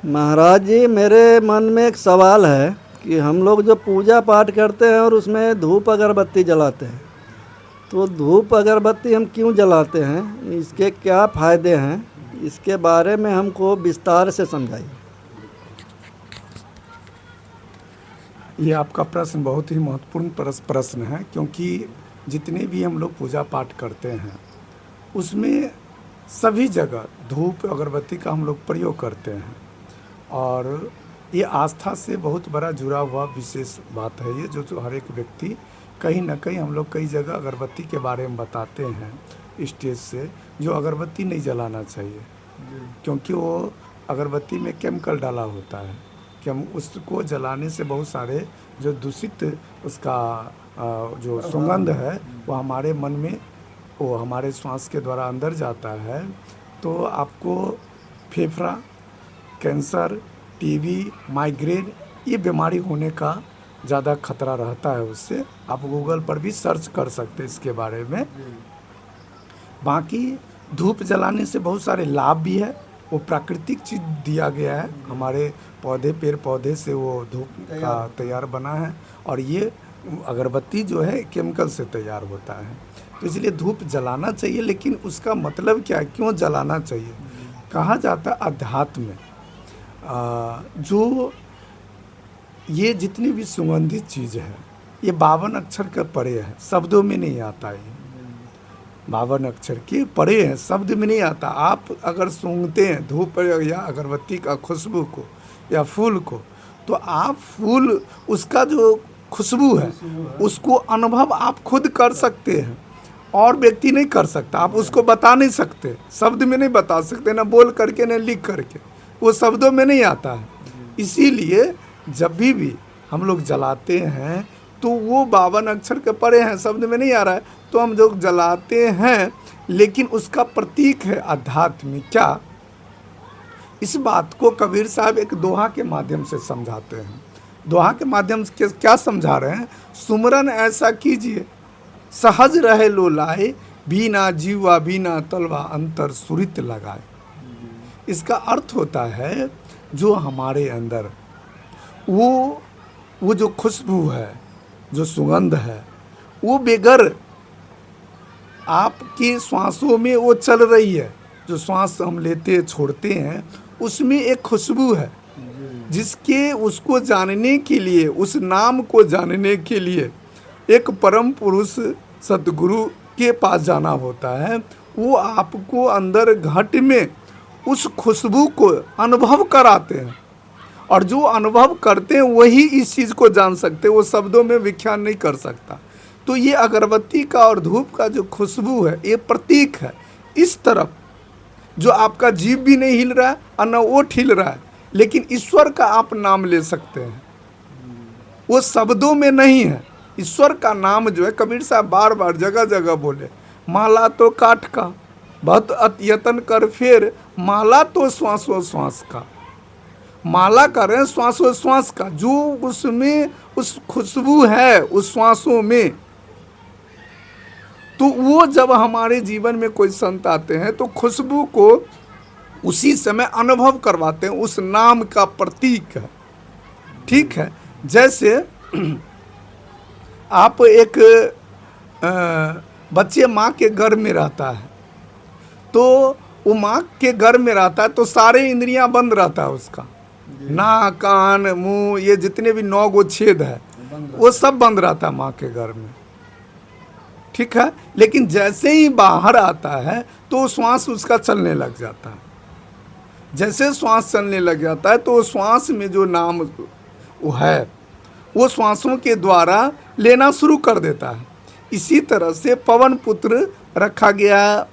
महाराज जी, मेरे मन में एक सवाल है कि हम लोग जो पूजा पाठ करते हैं और उसमें धूप अगरबत्ती जलाते हैं, तो धूप अगरबत्ती हम क्यों जलाते हैं, इसके क्या फ़ायदे हैं, इसके बारे में हमको विस्तार से समझाइए। ये आपका प्रश्न बहुत ही महत्वपूर्ण प्रश्न है, क्योंकि जितने भी हम लोग पूजा पाठ करते हैं उसमें सभी जगह धूप अगरबत्ती का हम लोग प्रयोग करते हैं। और ये आस्था से बहुत बड़ा जुड़ा हुआ विशेष बात है। ये जो हर एक व्यक्ति कहीं ना कहीं हम लोग कई जगह अगरबत्ती के बारे में बताते हैं स्टेज से, जो अगरबत्ती नहीं जलाना चाहिए, क्योंकि वो अगरबत्ती में केमिकल डाला होता है कि हम उसको जलाने से बहुत सारे जो दूषित उसका जो सुगंध है वो हमारे मन में, वो हमारे श्वास के द्वारा अंदर जाता है, तो आपको फेफड़ा कैंसर, टीबी, माइग्रेन ये बीमारी होने का ज़्यादा खतरा रहता है। उससे आप गूगल पर भी सर्च कर सकते हैं इसके बारे में। बाकी धूप जलाने से बहुत सारे लाभ भी है। वो प्राकृतिक चीज़ दिया गया है, हमारे पौधे पेड़ पौधे से वो धूप का तैयार बना है, और ये अगरबत्ती जो है केमिकल से तैयार होता है। तो इसलिए धूप जलाना चाहिए, लेकिन उसका मतलब क्या है, क्यों जलाना चाहिए। कहा जाता है अध्यात्म में जो ये जितनी भी सुगंधित चीज़ है ये 52 अक्षर के परे है, शब्दों में नहीं आता। ये 52 अक्षर के परे है, शब्द में नहीं आता। आप अगर सूंघते हैं धूप या अगरबत्ती का खुशबू को या फूल को, तो आप फूल उसका जो खुशबू है उसको अनुभव आप खुद कर सकते हैं, और व्यक्ति नहीं कर सकता। आप उसको बता नहीं सकते, शब्द में नहीं बता सकते, ना बोल करके ना लिख करके, वो शब्दों में नहीं आता है। इसीलिए जब भी हम लोग जलाते हैं तो वो 52 अक्षर के परे हैं, शब्द में नहीं आ रहा है, तो हम जो जलाते हैं, लेकिन उसका प्रतीक है अध्यात्म। क्या इस बात को कबीर साहब एक दोहा के माध्यम से समझाते हैं। दोहा के माध्यम से क्या समझा रहे हैं, सुमरन ऐसा कीजिए सहज रहे लो लाए, बीना जीवा बीना तलवा अंतर सुरित लगाए। इसका अर्थ होता है जो हमारे अंदर वो जो खुशबू है, जो सुगंध है, वो बेगर आपके श्वासों में वो चल रही है। जो श्वास हम लेते छोड़ते हैं उसमें एक खुशबू है, जिसके उसको जानने के लिए, उस नाम को जानने के लिए एक परम पुरुष सतगुरु के पास जाना होता है। वो आपको अंदर घट में उस खुशबू को अनुभव कराते हैं, और जो अनुभव करते हैं वही इस चीज़ को जान सकते हैं, वो शब्दों में व्याख्यान नहीं कर सकता। तो ये अगरबत्ती का और धूप का जो खुशबू है ये प्रतीक है। इस तरफ जो आपका जीव भी नहीं हिल रहा है और न वो हिल रहा है, लेकिन ईश्वर का आप नाम ले सकते हैं, वो शब्दों में नहीं है। ईश्वर का नाम जो है, कबीर साहब बार बार जगह जगह बोले, माला तो काठ का बहुत यतन कर फेर, माला तो श्वासो श्वास का। माला कर रहे हैं श्वासो श्वास का, जो उसमें उस खुशबू है उस श्वासों में। तो वो जब हमारे जीवन में कोई संत आते हैं तो खुशबू को उसी समय अनुभव करवाते हैं, उस नाम का प्रतीक है। ठीक है, जैसे आप एक बच्चे माँ के गर्भ में रहता है, तो वो माँ के गर्भ में रहता है तो सारे इंद्रियां बंद रहता है उसका, नाक कान मुंह ये जितने भी 9 गो छेद है वो सब बंद रहता है माँ के गर्भ में। ठीक है, लेकिन जैसे ही बाहर आता है तो श्वास उसका चलने लग जाता है। जैसे श्वास चलने लग जाता है तो श्वास में जो नाम वो है वो श्वासों के द्वारा लेना शुरू कर देता है। इसी तरह से पवन पुत्र रखा गया